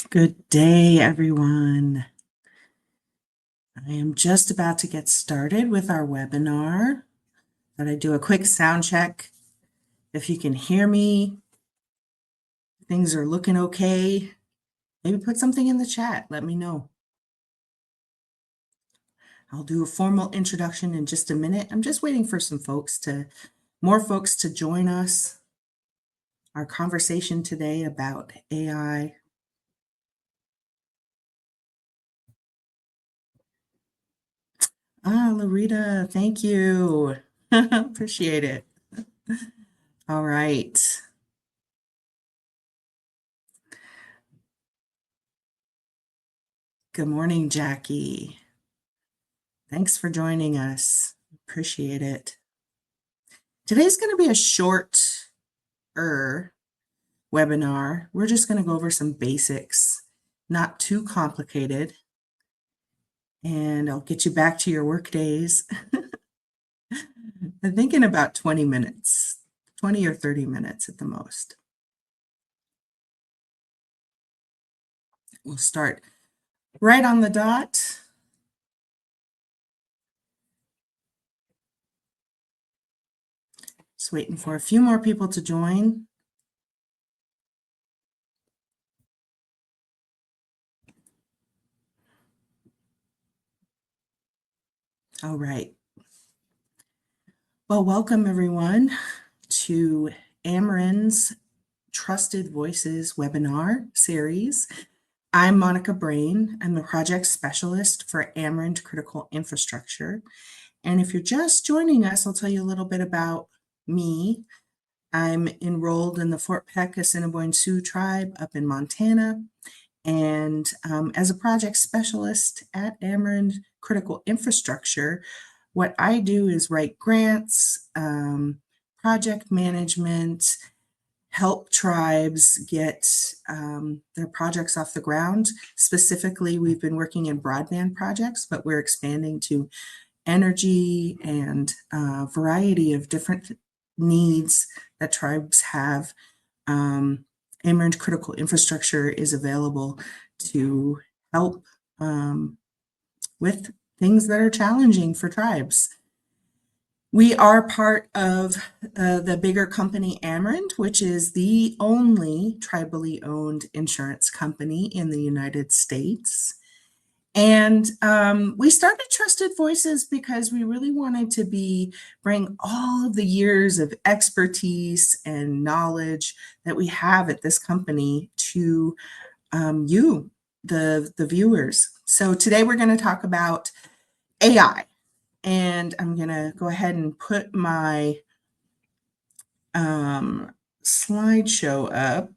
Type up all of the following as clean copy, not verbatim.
Good day, everyone. I am just about to get started with our webinar. Thought I'd do a quick sound check. If you can hear me, things are looking okay. Maybe put something in the chat. Let me know. I'll do a formal introduction in just a minute. I'm just waiting for more folks to join us. Our conversation today about AI. Larita, thank you. Appreciate it. All right. Good morning, Jackie. Thanks for joining us. Appreciate it. Today's going to be a shorter webinar. We're just going to go over some basics, not too complicated, and I'll get you back to your work days. I'm thinking about 20 minutes, 20 or 30 minutes at the most. We'll start right on the dot. Just waiting for a few more people to join. All right. Well, welcome everyone to Amarin's Trusted Voices webinar series. I'm Monica Brain. I'm the project specialist for Amarin Critical Infrastructure. And if you're just joining us, I'll tell you a little bit about me. I'm enrolled in the Fort Peck Assiniboine Sioux tribe up in Montana. And as a project specialist at Amarin Critical Infrastructure, what I do is write grants, project management, help tribes get their projects off the ground. Specifically, we've been working in broadband projects, but we're expanding to energy and a variety of different needs that tribes have. Amarin Critical Infrastructure is available to help with things that are challenging for tribes. We are part of the bigger company Amarin, which is the only tribally owned insurance company in the United States. And we started Trusted Voices because we really wanted to bring all of the years of expertise and knowledge that we have at this company to you, the viewers. So today we're going to talk about AI. And I'm going to go ahead and put my slideshow up.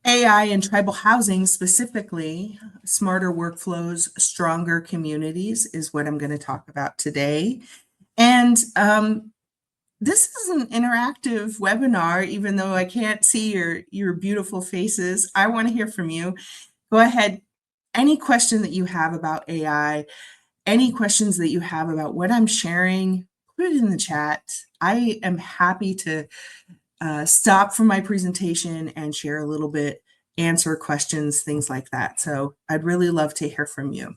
AI in tribal housing, specifically smarter workflows, stronger communities, is what I'm going to talk about today. And this is an interactive webinar, even though I can't see your beautiful faces. I want to hear from you. Go ahead. Any question that you have about AI, any questions that you have about what I'm sharing, put it in the chat. I am happy to stop from my presentation and share a little bit, answer questions, things like that. So I'd really love to hear from you.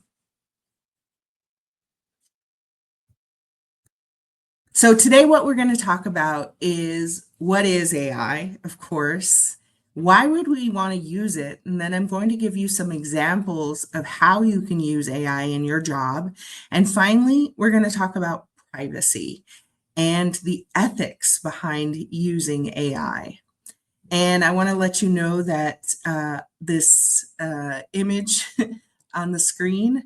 So today what we're going to talk about is what is AI, of course. Why would we want to use it? And then I'm going to give you some examples of how you can use AI in your job. And finally, we're going to talk about privacy and the ethics behind using AI. And I want to let you know that this image on the screen,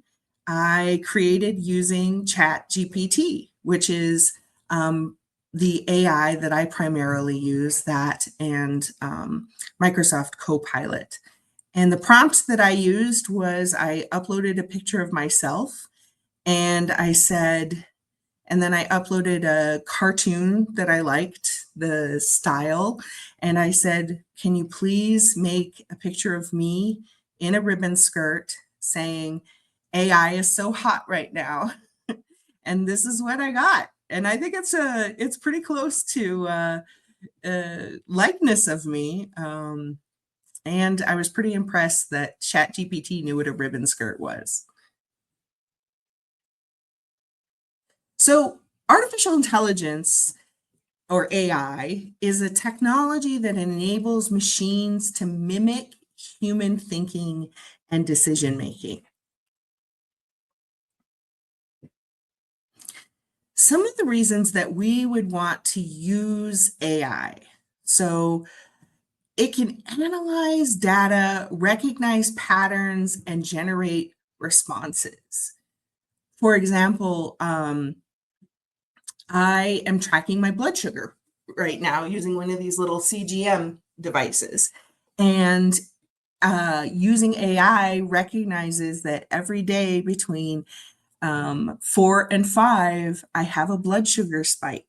I created using ChatGPT, which is the AI that I primarily use, that and Microsoft Copilot. And the prompt that I used was I uploaded a picture of myself and I said, and then I uploaded a cartoon that I liked, the style. And I said, can you please make a picture of me in a ribbon skirt saying, AI is so hot right now. And this is what I got. And I think it's pretty close to likeness of me. And I was pretty impressed that ChatGPT knew what a ribbon skirt was. So, artificial intelligence, or AI, is a technology that enables machines to mimic human thinking and decision making. Some of the reasons that we would want to use AI. So, it can analyze data, recognize patterns, and generate responses. For example, I am tracking my blood sugar right now using one of these little CGM devices. And using AI recognizes that every day between 4 and 5, I have a blood sugar spike.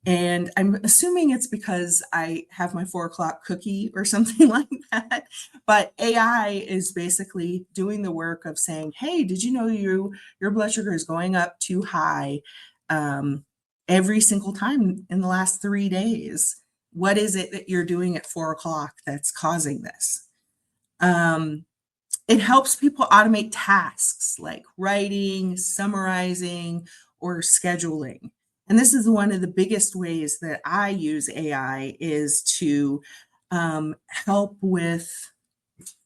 And I'm assuming it's because I have my 4 o'clock cookie or something like that. But AI is basically doing the work of saying, hey, did you know your blood sugar is going up too high um, every single time in the last 3 days? What is it that you're doing at 4 o'clock that's causing this? Um, it helps people automate tasks like writing, summarizing, or scheduling. And this is one of the biggest ways that I use AI is to help with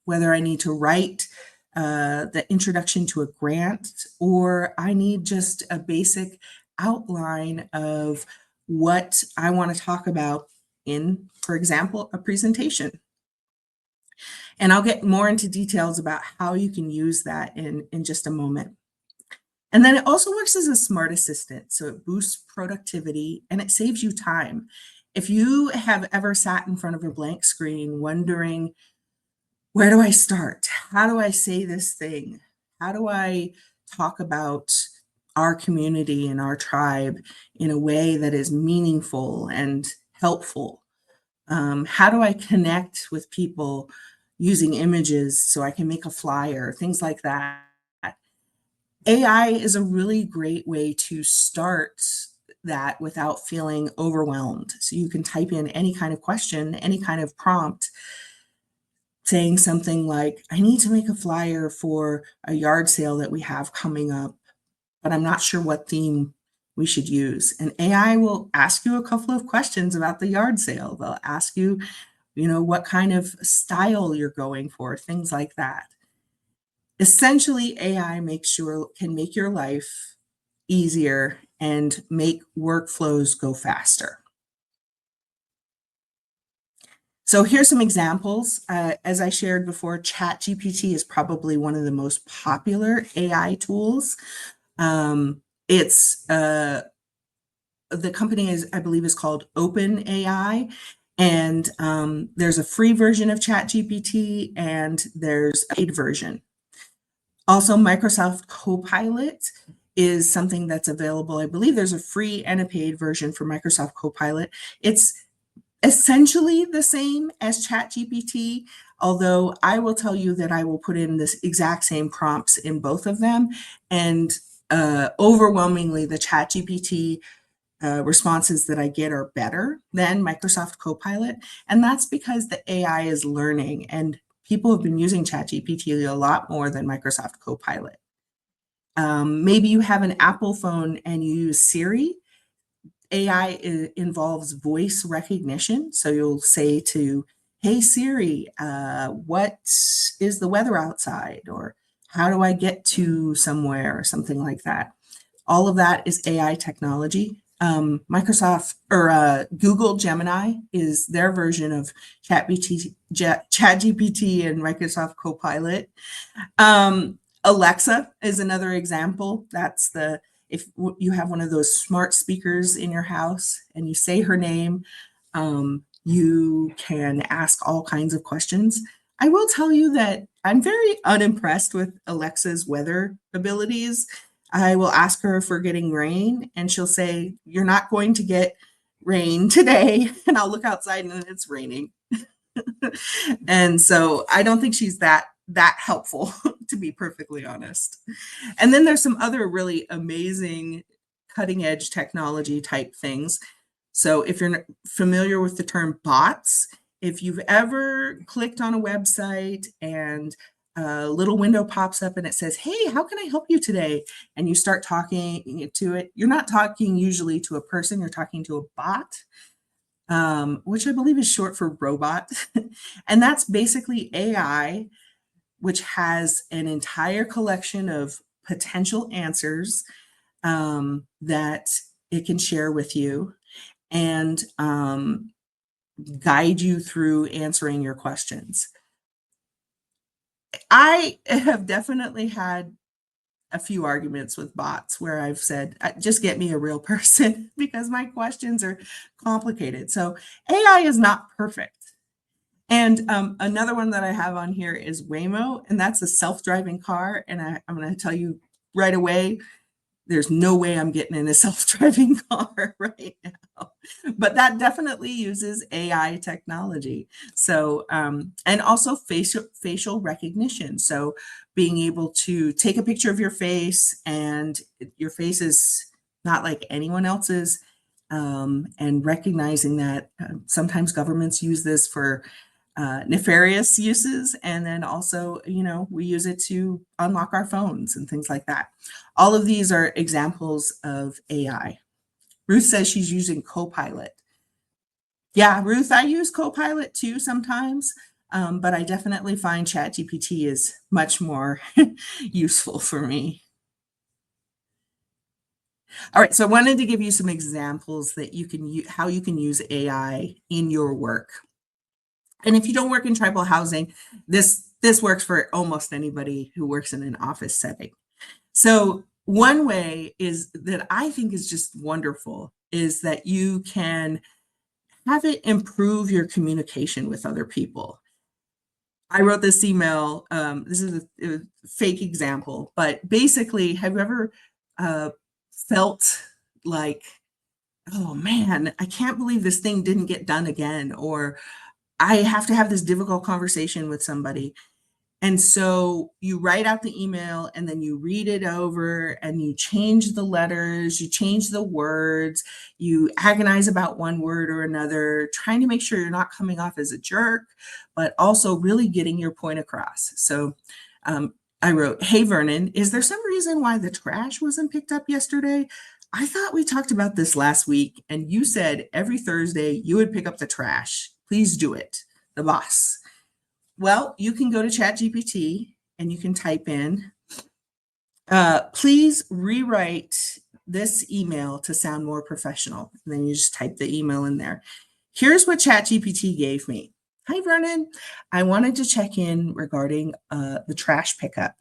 whether I need to write the introduction to a grant or I need just a basic outline of what I want to talk about in, for example, a presentation. And I'll get more into details about how you can use that in just a moment. And then it also works as a smart assistant. So it boosts productivity and it saves you time. If you have ever sat in front of a blank screen wondering, where do I start? How do I say this thing? How do I talk about our community and our tribe in a way that is meaningful and helpful? How do I connect with people using images so I can make a flyer, things like that? AI is a really great way to start that without feeling overwhelmed. So you can type in any kind of question, any kind of prompt, saying something like, I need to make a flyer for a yard sale that we have coming up, but I'm not sure what theme we should use. And AI will ask you a couple of questions about the yard sale. They'll ask you, what kind of style you're going for, things like that. Essentially, AI can make your life easier and make workflows go faster. So here's some examples. As I shared before, ChatGPT is probably one of the most popular AI tools. It's the company I believe is called OpenAI, and there's a free version of ChatGPT and there's a paid version. Also, Microsoft Copilot is something that's available. I believe there's a free and a paid version for Microsoft Copilot. It's essentially the same as ChatGPT, although I will tell you that I will put in this exact same prompts in both of them. And overwhelmingly, the ChatGPT responses that I get are better than Microsoft Copilot. And that's because the AI is learning and people have been using ChatGPT a lot more than Microsoft Copilot. Maybe you have an Apple phone and you use Siri. AI involves voice recognition. So you'll say to, hey Siri, what is the weather outside? Or how do I get to somewhere? Or something like that. All of that is AI technology. Microsoft or Google Gemini is their version of ChatGPT and Microsoft Copilot. Alexa is another example. That's if you have one of those smart speakers in your house and you say her name, you can ask all kinds of questions. I will tell you that I'm very unimpressed with Alexa's weather abilities. I will ask her if we're getting rain, and she'll say, you're not going to get rain today. And I'll look outside and it's raining. And so I don't think she's that helpful, to be perfectly honest. And then there's some other really amazing cutting edge technology type things. So if you're familiar with the term bots, if you've ever clicked on a website and a little window pops up and it says, "Hey, how can I help you today?" And you start talking to it, you're not talking usually to a person, you're talking to a bot, which I believe is short for robot. And that's basically AI, which has an entire collection of potential answers that it can share with you and guide you through answering your questions. I have definitely had a few arguments with bots where I've said, just get me a real person because my questions are complicated. So AI is not perfect. And another one that I have on here is Waymo, and that's a self-driving car. And I'm going to tell you right away, there's no way I'm getting in a self-driving car right now. But that definitely uses AI technology. So, and also facial recognition. So being able to take a picture of your face and your face is not like anyone else's, and recognizing that sometimes governments use this for nefarious uses. And then also, we use it to unlock our phones and things like that. All of these are examples of AI. Ruth says she's using Copilot. Yeah, Ruth, I use Copilot too sometimes, but I definitely find ChatGPT is much more useful for me. All right, so I wanted to give you some examples that you can how you can use AI in your work. And if you don't work in tribal housing, this works for almost anybody who works in an office setting. So one way is that I think is just wonderful is that you can have it improve your communication with other people. I wrote this email. This is a fake example, but basically, have you ever felt like, oh man, I can't believe this thing didn't get done again, or I have to have this difficult conversation with somebody. And so you write out the email and then you read it over and you change the letters, you change the words, you agonize about one word or another, trying to make sure you're not coming off as a jerk, but also really getting your point across. So I wrote, "Hey, Vernon, is there some reason why the trash wasn't picked up yesterday? I thought we talked about this last week and you said every Thursday you would pick up the trash. Please do it. The boss." Well, you can go to ChatGPT and you can type in, "Please rewrite this email to sound more professional." And then you just type the email in there. Here's what ChatGPT gave me. "Hi, Vernon. I wanted to check in regarding the trash pickup.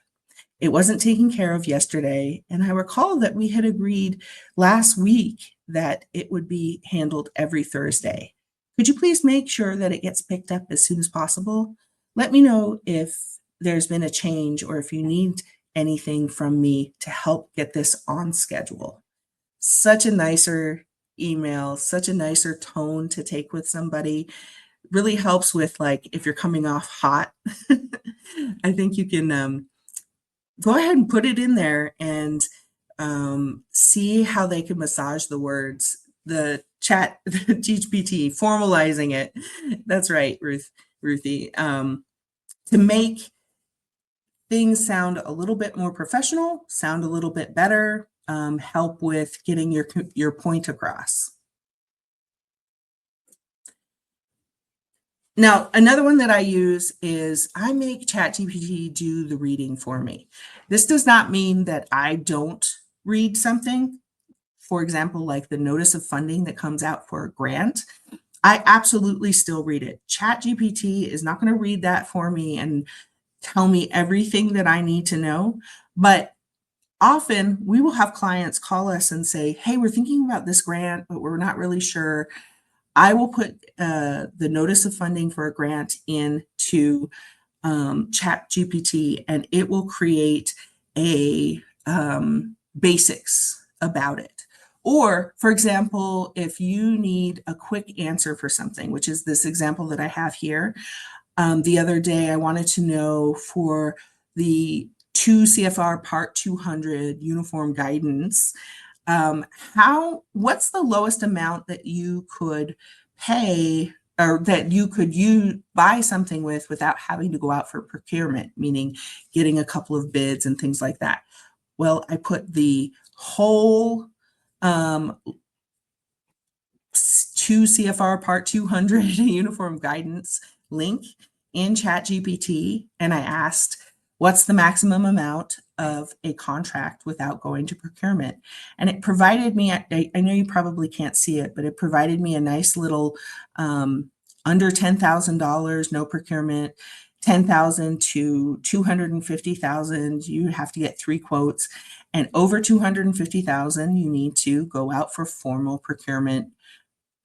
It wasn't taken care of yesterday, and I recall that we had agreed last week that it would be handled every Thursday. Could you please make sure that it gets picked up as soon as possible? Let me know if there's been a change or if you need anything from me to help get this on schedule." Such a nicer email, such a nicer tone to take with somebody. Really helps with like if you're coming off hot. I think you can go ahead and put it in there and see how they can massage the words. The chat GPT formalizing it. That's right, Ruthie. To make things sound a little bit more professional, sound a little bit better, help with getting your point across. Now, another one that I use is I make ChatGPT do the reading for me. This does not mean that I don't read something. For example, like the notice of funding that comes out for a grant, I absolutely still read it. ChatGPT is not going to read that for me and tell me everything that I need to know. But often we will have clients call us and say, "Hey, we're thinking about this grant, but we're not really sure." I will put the notice of funding for a grant into ChatGPT, and it will create a basics about it. Or, for example, if you need a quick answer for something, which is this example that I have here, the other day I wanted to know for the 2 CFR Part 200 uniform guidance, What's the lowest amount that you could pay or that you could buy something with without having to go out for procurement, meaning getting a couple of bids and things like that? Well, I put the whole 2 CFR Part 200 Uniform Guidance link in ChatGPT, and I asked, what's the maximum amount of a contract without going to procurement? And it provided me, I know you probably can't see it, but it provided me a nice little under $10,000, no procurement, 10,000 to 250,000, you have to get 3 quotes, and over 250,000, you need to go out for formal procurement,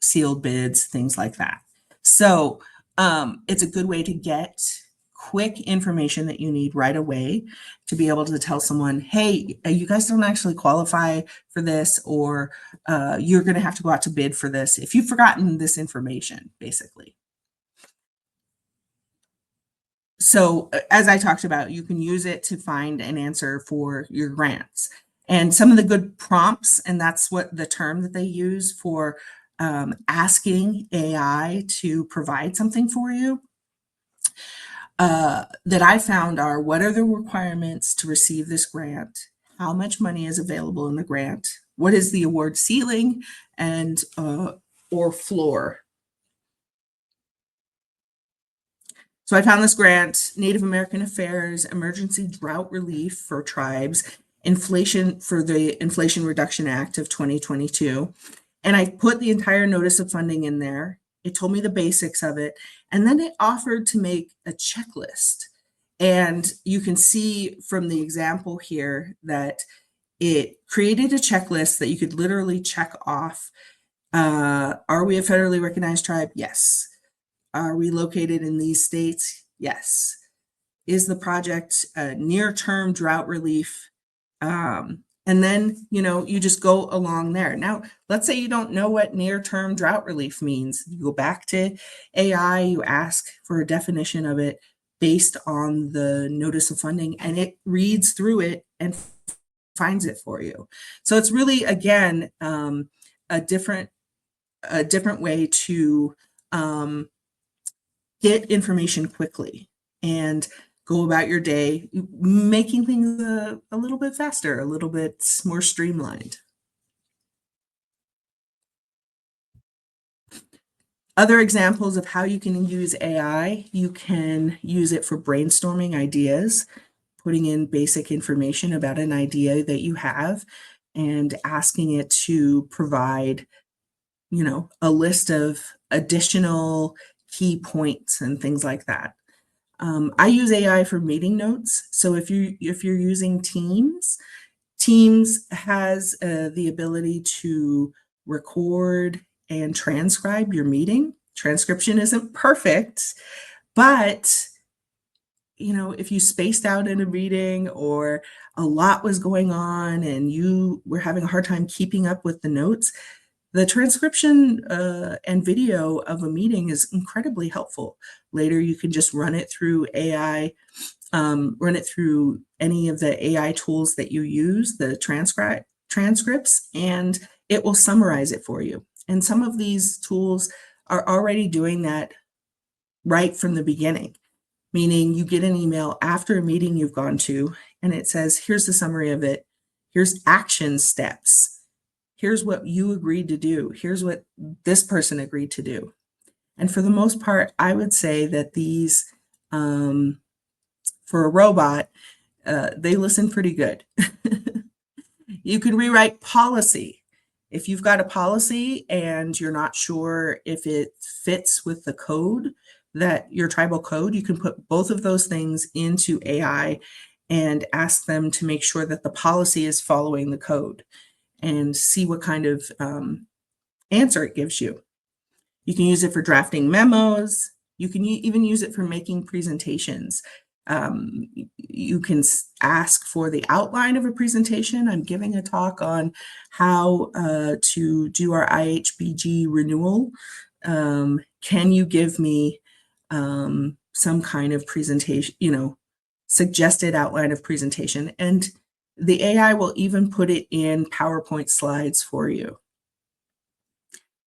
sealed bids, things like that. So it's a good way to get quick information that you need right away to be able to tell someone, hey, you guys don't actually qualify for this, or you're going to have to go out to bid for this if you've forgotten this information, basically. So as I talked about, you can use it to find an answer for your grants. And some of the good prompts, and that's what the term that they use for asking AI to provide something for you, that I found are, what are the requirements to receive this grant? How much money is available in the grant? What is the award ceiling and or floor? So I found this grant, Native American Affairs, Emergency Drought Relief for Tribes, Inflation for the Inflation Reduction Act of 2022. And I put the entire notice of funding in there. It told me the basics of it. And then it offered to make a checklist. And you can see from the example here that it created a checklist that you could literally check off. Are we a federally recognized tribe? Yes. Are we located in these states? Yes. Is the project near-term drought relief? And then, you just go along there. Now, let's say you don't know what near-term drought relief means. You go back to AI, you ask for a definition of it based on the notice of funding, and it reads through it and finds it for you. So it's really, again, a different way to get information quickly and go about your day, making things a little bit faster, a little bit more streamlined. Other examples of how you can use AI, you can use it for brainstorming ideas, putting in basic information about an idea that you have, and asking it to provide, a list of additional key points and things like that. I use AI for meeting notes. So if you're using Teams has the ability to record and transcribe your meeting. Transcription isn't perfect, but if you spaced out in a meeting or a lot was going on and you were having a hard time keeping up with the notes, the transcription and video of a meeting is incredibly helpful. Later, you can just run it through AI, run it through any of the AI tools that you use, the transcripts, and it will summarize it for you. And some of these tools are already doing that right from the beginning, meaning you get an email after a meeting you've gone to, and it says, here's the summary of it. Here's action steps. Here's what you agreed to do. Here's what this person agreed to do. And for the most part, I would say that these, for a robot, they listen pretty good. You can rewrite policy. If you've got a policy and you're not sure if it fits with the code, that your tribal code, you can put both of those things into AI and ask them to make sure that the policy is following the code and see what kind of answer it gives you. You can use it for drafting memos. You can even use it for making presentations. You can ask for the outline of a presentation. I'm giving a talk on how to do our IHBG renewal. Can you give me some kind of presentation, suggested outline of presentation? And The AI will even put it in PowerPoint slides for you.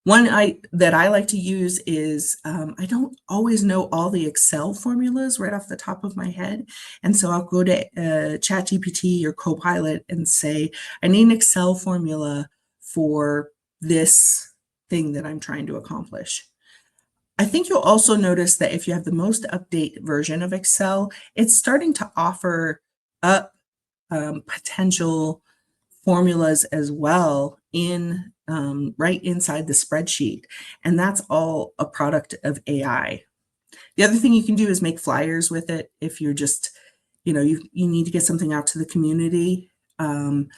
One that I like to use is, I don't always know all the Excel formulas right off the top of my head, and so I'll go to ChatGPT or Copilot and say, "I need an Excel formula for this thing that I'm trying to accomplish." I think you'll also notice that if you have the most update version of Excel, it's starting to offer up potential formulas as well in right inside the spreadsheet. And that's all a product of AI. The other thing you can do is make flyers with it if you're just, you need to get something out to the community. Um,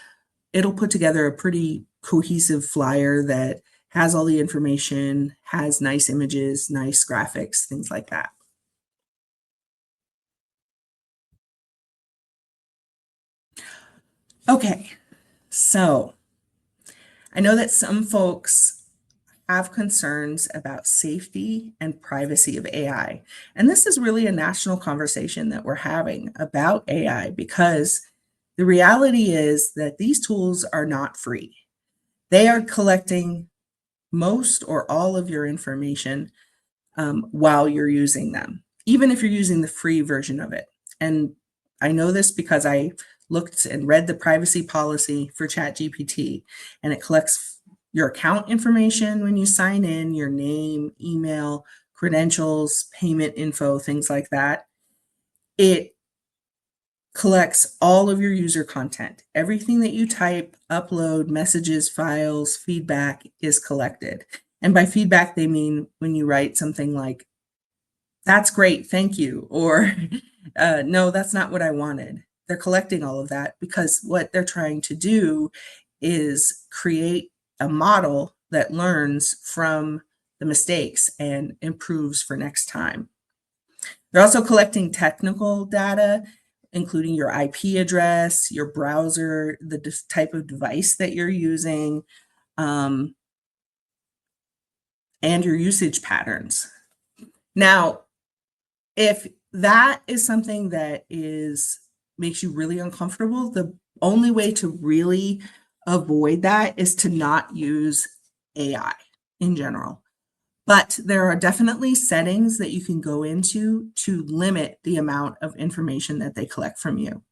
It'll put together a pretty cohesive flyer that has all the information, has nice images, nice graphics, things like that. Okay, so I know that some folks have concerns about safety and privacy of AI. And this is really a national conversation that we're having about AI because the reality is that these tools are not free. They are collecting most or all of your information while you're using them, even if you're using the free version of it. And I know this because I looked and read the privacy policy for ChatGPT, and it collects your account information when you sign in, your name, email, credentials, payment info, things like that. It collects all of your user content. Everything that you type, upload, messages, files, feedback is collected. And by feedback, they mean when you write something like, "That's great, thank you," or "No, that's not what I wanted." They're collecting all of that because what they're trying to do is create a model that learns from the mistakes and improves for next time. They're also collecting technical data, including your IP address, your browser, the type of device that you're using, um, and your usage patterns. Now, if that is something that makes you really uncomfortable, the only way to really avoid that is to not use AI in general. But there are definitely settings that you can go into to limit the amount of information that they collect from you.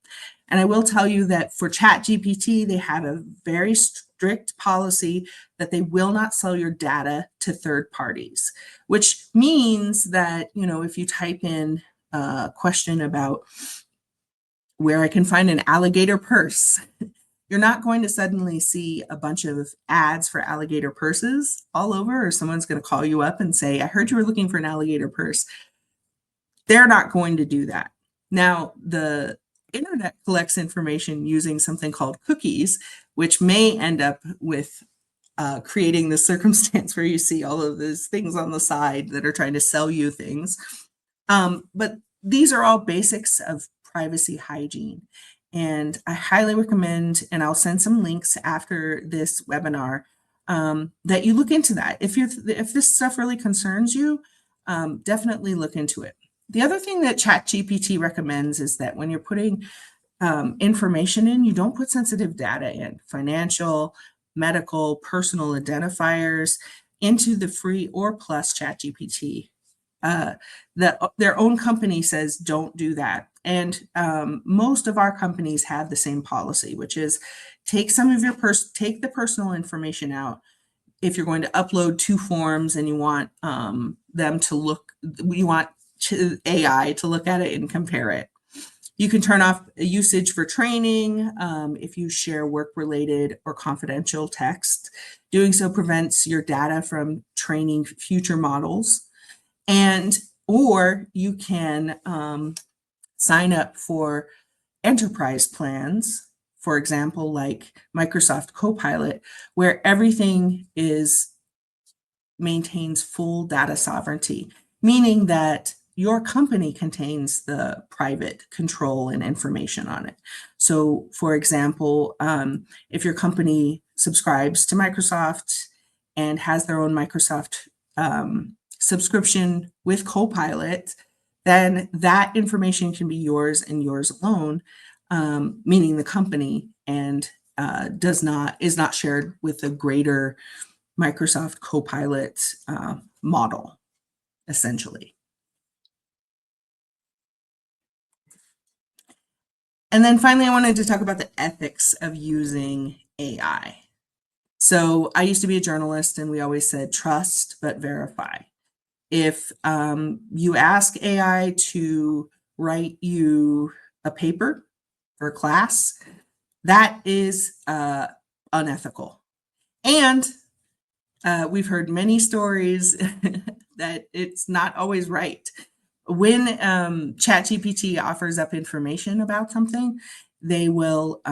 And I will tell you that for ChatGPT, they have a very strict policy that they will not sell your data to third parties, which means that, if you type in a question about where I can find an alligator purse, you're not going to suddenly see a bunch of ads for alligator purses all over, or someone's going to call you up and say, "I heard you were looking for an alligator purse." They're not going to do that. Now, the internet collects information using something called cookies, which may end up with creating the circumstance where you see all of those things on the side that are trying to sell you things. But these are all basics of privacy hygiene. And I highly recommend, and I'll send some links after this webinar, that you look into that. If this stuff really concerns you, definitely look into it. The other thing that ChatGPT recommends is that when you're putting information in, you don't put sensitive data in, financial, medical, personal identifiers into the free or plus ChatGPT. Their own company says don't do that. And most of our companies have the same policy, which is take the personal information out. If you're going to upload 2 forms and you want you want AI to look at it and compare it. You can turn off usage for training if you share work-related or confidential text. Doing so prevents your data from training future models. Or you can sign up for enterprise plans, for example, like Microsoft Copilot, where everything maintains full data sovereignty, meaning that your company contains the private control and information on it. So, for example, if your company subscribes to Microsoft and has their own Microsoft subscription with Copilot, then that information can be yours and yours alone. meaning the company, and is not shared with the greater Microsoft Copilot model, essentially. And then finally, I wanted to talk about the ethics of using AI. So I used to be a journalist, and we always said trust but verify. If you ask AI to write you a paper for class, that is unethical. And we've heard many stories that it's not always right. When ChatGPT offers up information about something, they will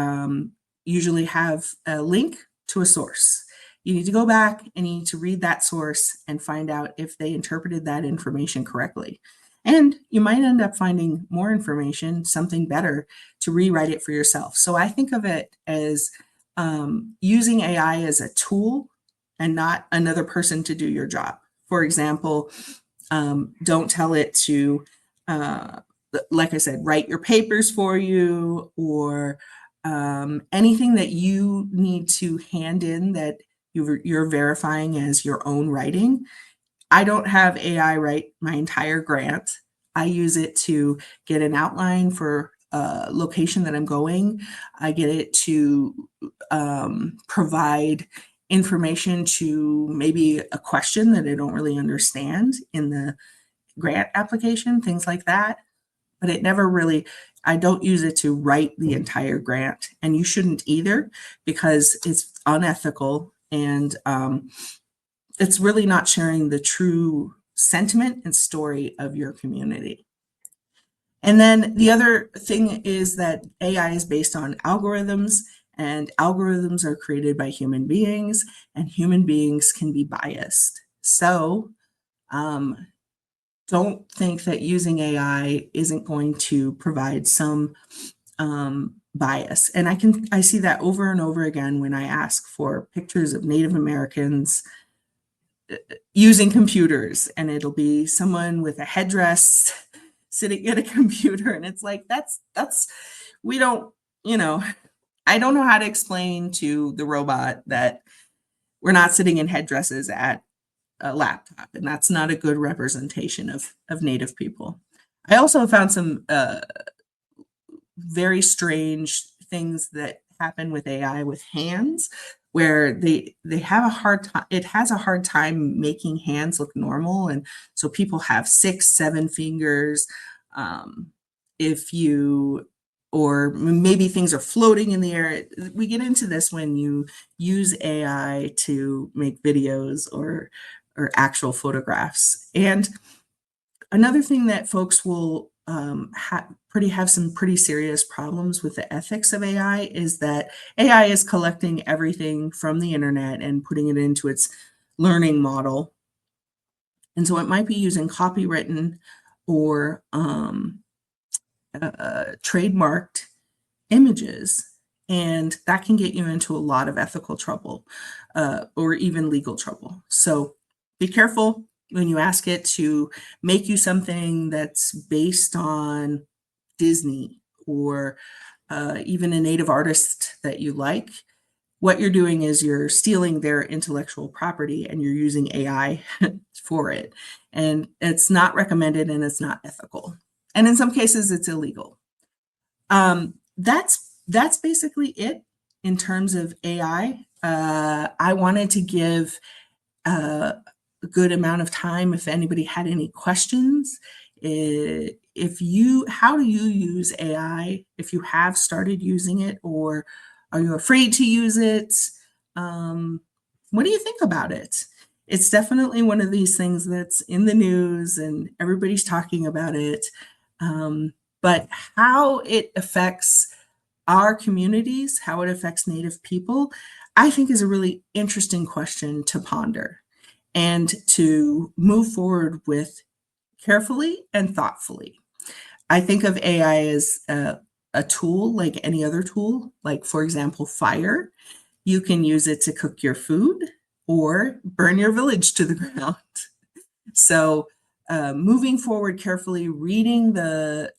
usually have a link to a source. You need to go back and you need to read that source and find out if they interpreted that information correctly. And you might end up finding more information, something better, to rewrite it for yourself. So I think of it as using AI as a tool and not another person to do your job. For example, don't tell it to, like I said, write your papers for you, or anything that you need to hand in that you're verifying as your own writing. I don't have AI write my entire grant. I use it to get an outline for a location that I'm going. I get it to provide information to maybe a question that I don't really understand in the grant application, things like that. But it never really, I don't use it to write the entire grant. And you shouldn't either, because it's unethical, and it's really not sharing the true sentiment and story of your community. And then the other thing is that AI is based on algorithms, and algorithms are created by human beings, and human beings can be biased. So don't think that using AI isn't going to provide some bias. And I see that over and over again when I ask for pictures of Native Americans using computers, and it'll be someone with a headdress sitting at a computer, and it's like that's we don't, I don't know how to explain to the robot that we're not sitting in headdresses at a laptop, and that's not a good representation of Native people. I also found some very strange things that happen with AI with hands, where they have a hard time. It has a hard time making hands look normal, and so people have 6, 7 fingers. If you or maybe things are floating in the air. We get into this when you use AI to make videos or actual photographs. And another thing that folks will have some pretty serious problems with the ethics of AI is that AI is collecting everything from the internet and putting it into its learning model. And so it might be using copywritten or trademarked images, and that can get you into a lot of ethical trouble or even legal trouble. So be careful when you ask it to make you something that's based on Disney or even a native artist that you like. What you're doing is you're stealing their intellectual property and you're using AI for it. And it's not recommended, and it's not ethical. And in some cases, it's illegal. That's basically it in terms of AI. I wanted to give a good amount of time if anybody had any questions. How do you use AI? If you have started using it, or are you afraid to use it? What do you think about it? It's definitely one of these things that's in the news and everybody's talking about it. But how it affects our communities, how it affects Native people, I think is a really interesting question to ponder and to move forward with carefully and thoughtfully. I think of AI as a tool like any other tool, like, for example, fire. You can use it to cook your food or burn your village to the ground. So, moving forward carefully, reading the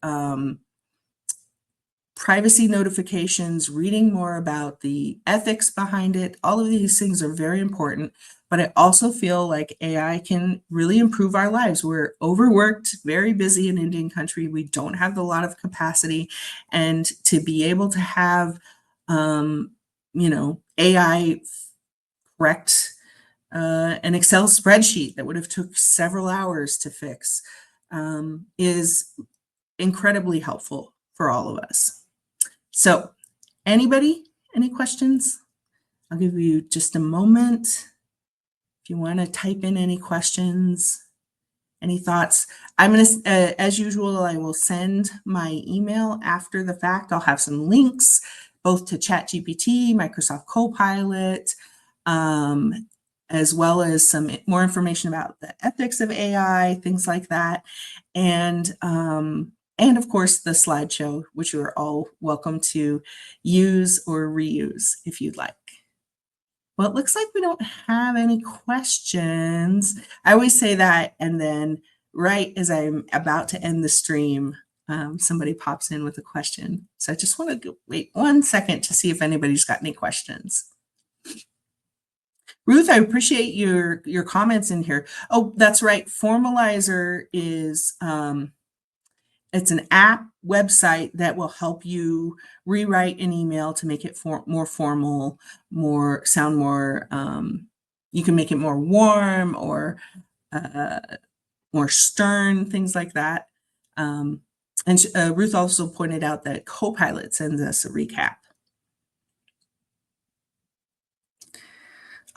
privacy notifications, reading more about the ethics behind it. All of these things are very important, but I also feel like AI can really improve our lives. We're overworked, very busy in Indian country. We don't have a lot of capacity, and to be able to have, AI correct an Excel spreadsheet that would have took several hours to fix is incredibly helpful for all of us. So, anybody, any questions? I'll give you just a moment if you want to type in any questions, any thoughts. I'm going to, as usual, I will send my email after the fact. I'll have some links both to ChatGPT, Microsoft Copilot, as well as some more information about the ethics of AI, things like that. And of course, the slideshow, which you are all welcome to use or reuse if you'd like. Well, it looks like we don't have any questions. I always say that, and then right as I'm about to end the stream, somebody pops in with a question. So I just want to wait 1 second to see if anybody's got any questions. Ruth, I appreciate your comments in here. Oh, that's right. Formalizer is it's an app website that will help you rewrite an email to make it more formal, sound more. You can make it more warm or more stern, things like that. And Ruth also pointed out that Copilot sends us a recap.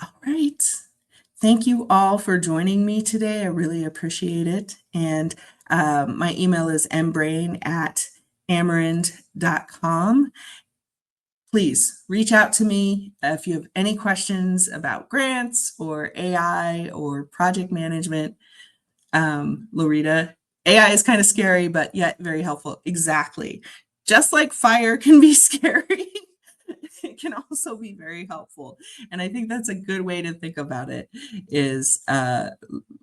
All right. Thank you all for joining me today. I really appreciate it. And my email is mbrain@amerind.com. Please reach out to me if you have any questions about grants or AI or project management. Loretta, AI is kind of scary, but yet very helpful. Exactly. Just like fire can be scary, it can also be very helpful. And I think that's a good way to think about it is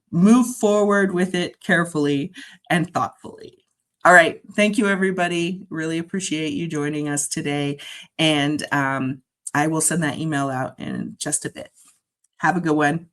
move forward with it carefully and thoughtfully. All right. Thank you, everybody. Really appreciate you joining us today. And I will send that email out in just a bit. Have a good one.